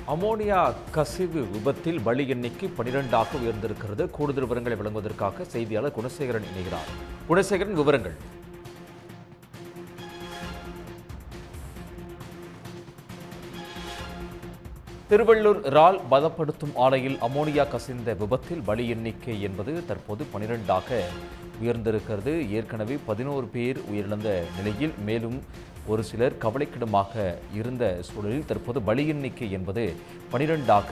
Ammonia கசிவு விபத்தில் பலி எண்ணிக்கை 12ஆக உயர்ந்திருக்கிறது. கூடுதல் விவரங்களை வழங்குவதற்காக செய்தியாளர் குணசேகரன் இணைகிறார். குணசேகரன், விவரங்கள். திருவள்ளூர் இறால் பதப்படுத்தும் ஆலையில் அமோனியா கசிந்த விபத்தில் பலி எண்ணிக்கை என்பது தற்போது 12ஆக உயர்ந்திருக்கிறது. ஏற்கனவே 11 பேர் உயிரிழந்த நிலையில் மேலும் ஒரு சிலர் கவலைக்கிடமாக இருந்த சூழலில் தற்போது பலி எண்ணிக்கை என்பது 12ஆக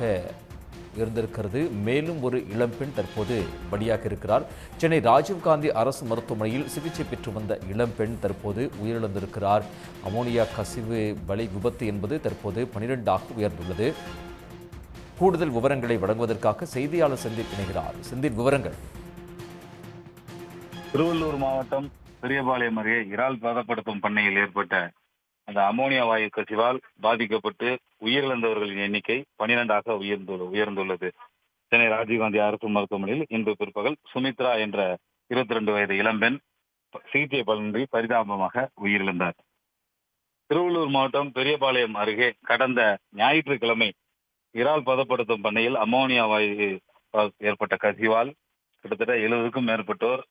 உயர்ந்திருக்கிறது. மேலும் ஒரு இளம்பெண் தற்போது பலியாக இருக்கிறார். சென்னை ராஜீவ்காந்தி அரசு மருத்துவமனையில் சிகிச்சை பெற்று வந்த இளம்பெண் தற்போது உயிரிழந்திருக்கிறார். அமோனியா கசிவு பலி விபத்து என்பது தற்போது 12ஆக உயர்ந்துள்ளது. கூடுதல் விவரங்களை வழங்குவதற்காக செய்தியாளர் செந்தில் இணைகிறார். செந்தில், விவரங்கள். திருவள்ளூர் மாவட்டம் பெரியபாளையம் அருகே இறால் பதப்படுத்தும் பண்ணையில் ஏற்பட்ட அந்த அமோனியா வாயு கசிவால் பாதிக்கப்பட்டு உயிரிழந்தவர்களின் எண்ணிக்கை 12ஆக உயர்ந்துள்ளது. சென்னை ராஜீவ்காந்தி அரசு மருத்துவமனையில் இன்று பிற்பகல் சுமித்ரா என்ற 22 வயது இளம்பெண் சிகிச்சை பலனின்றி பரிதாபமாக உயிரிழந்தார். திருவள்ளூர் மாவட்டம் பெரியபாளையம் அருகே கடந்த ஞாயிற்றுக்கிழமை இறால் பதப்படுத்தும் பண்ணையில் அமோனியா வாயு ஏற்பட்ட கசிவால் கிட்டத்தட்ட 70க்கும் மேற்பட்டோர்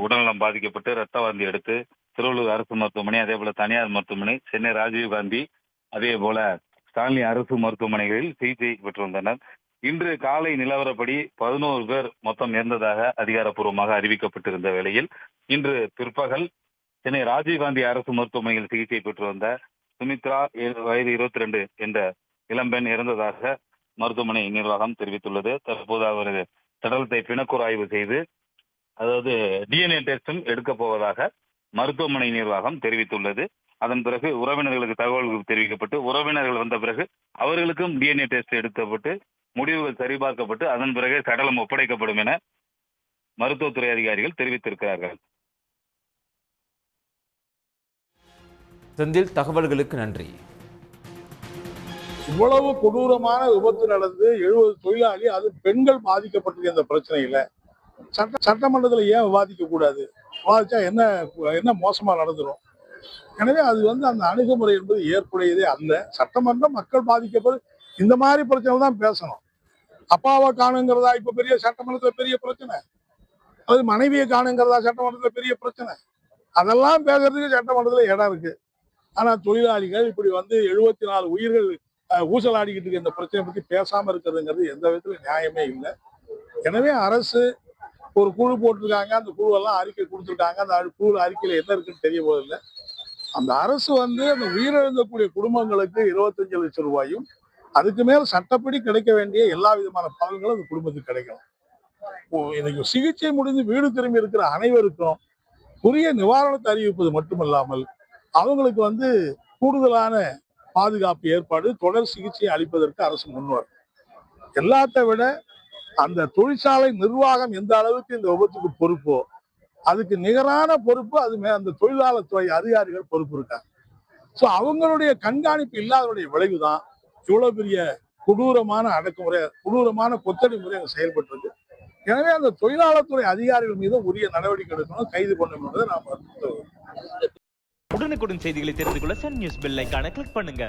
உடல்நலம் பாதிக்கப்பட்டு ரத்த வாந்தி எடுத்து திருவள்ளூர் அரசு மருத்துவமனை, அதே போல தனியார் மருத்துவமனை, சென்னை ராஜீவ்காந்தி, அதே போல ஸ்டான்லி அரசு மருத்துவமனைகளில் சிகிச்சை பெற்று வந்தனர். இன்று காலை நிலவரப்படி 11 பேர் மொத்தம் இறந்ததாக அதிகாரப்பூர்வமாக அறிவிக்கப்பட்டிருந்த வேளையில் இன்று பிற்பகல் சென்னை ராஜீவ்காந்தி அரசு மருத்துவமனையில் சிகிச்சை பெற்று வந்த சுமித்ரா வயது 22 என்ற இளம்பெண் இறந்ததாக மருத்துவமனை நிர்வாகம் தெரிவித்துள்ளது. தற்போது அவரது சடலத்தை பிணக்கூறு ஆய்வு செய்து, அதாவது DNA டெஸ்டும் எடுக்க போவதாக மருத்துவமனை நிர்வாகம் தெரிவித்துள்ளது. அதன் பிறகு உறவினர்களுக்கு தகவல்கள் தெரிவிக்கப்பட்டு, உறவினர்கள் வந்த பிறகு அவர்களுக்கும் DNA டெஸ்ட் எடுக்கப்பட்டு முடிவுகள் சரிபார்க்கப்பட்டு அதன் பிறகு சடலம் ஒப்படைக்கப்படும் என மருத்துவத்துறை அதிகாரிகள் தெரிவித்திருக்கிறார்கள். செந்தில், தகவல்களுக்கு நன்றி. இவ்வளவு கொடூரமான விபத்து நடந்து 70 தொழிலாளி, அது பெண்கள் பாதிக்கப்பட்டிருக்க இந்த பிரச்சனையில சட்டமன்றத்தில் ஏன் விவாதிக்க கூடாது? விவாதிச்சா என்ன மோசமா நடந்துரும். எனவே அது அந்த அணுகுமுறை என்பது ஏற்புடையதே அல்ல. சட்டமன்றம் மக்கள் பாதிக்கப்படும் இந்த மாதிரி பிரச்சனை தான் பேசணும். அப்பாவை காணுங்கிறதா இப்ப பெரிய சட்டமன்றத்துல பெரிய பிரச்சனை, அது மனைவியை காணுங்கிறதா சட்டமன்றத்துல பெரிய பிரச்சனை. அதெல்லாம் பேசுறதுக்கு சட்டமன்றத்துல இடம் இருக்கு. ஆனா தொழிலாளிகள் இப்படி 74 உயிர்கள் ஊசலாடிக்கிட்டு இருக்க இந்த பிரச்சனையை பத்தி பேசாம இருக்கிறதுங்கிறது எந்த விதத்துல நியாயமே இல்லை. எனவே அரசு ஒரு குழு போட்டிருக்காங்க, அந்த குழுவெல்லாம் அறிக்கை கொடுத்துருக்காங்க. அந்த குழு அறிக்கையில என்ன இருக்குன்னு தெரிய போதில்லை. அந்த அரசு அந்த உயிரிழந்தக்கூடிய குடும்பங்களுக்கு 25 லட்சம் ரூபாயும் அதுக்கு மேல் சட்டப்படி கிடைக்க வேண்டிய எல்லா விதமான பலன்களும் அந்த குடும்பத்துக்கு கிடைக்கணும். இன்னைக்கு சிகிச்சை முடிந்து வீடு திரும்பி இருக்கிற அனைவருக்கும் உரிய நிவாரணத்தை அறிவிப்பது மட்டுமல்லாமல் அவங்களுக்கு கூடுதலான பாதுகாப்பு ஏற்பாடு, தொடர் சிகிச்சை அளிப்பதற்கு அரசு முன்வரும். எல்லாத்தை விட அந்த தொழிற்சாலை நிர்வாகம் எந்த அளவுக்கு இந்த விபத்துக்கு பொறுப்போ அதுக்கு நிகரான பொறுப்பு அந்த தொழிலாளர் துறை அதிகாரிகள் பொறுப்பு இருக்காங்க. ஸோ அவங்களுடைய கண்காணிப்பு இல்லாதனுடைய விளைவுதான் இவ்வளவு பெரிய கொடூரமான அடக்குமுறை, கொடூரமான கொத்தடி முறை செயல்பட்டு இருக்கு. எனவே அந்த தொழிலாளர் துறை அதிகாரிகள் மீது உரிய நடவடிக்கை எடுக்கணும், கைது பண்ணணும் என்பதை நாம் உடனுக்குடன் செய்திகளை தெரிந்து கொள்ள சன் நியூஸ் பெல் ஐகானை கிளிக் பண்ணுங்க.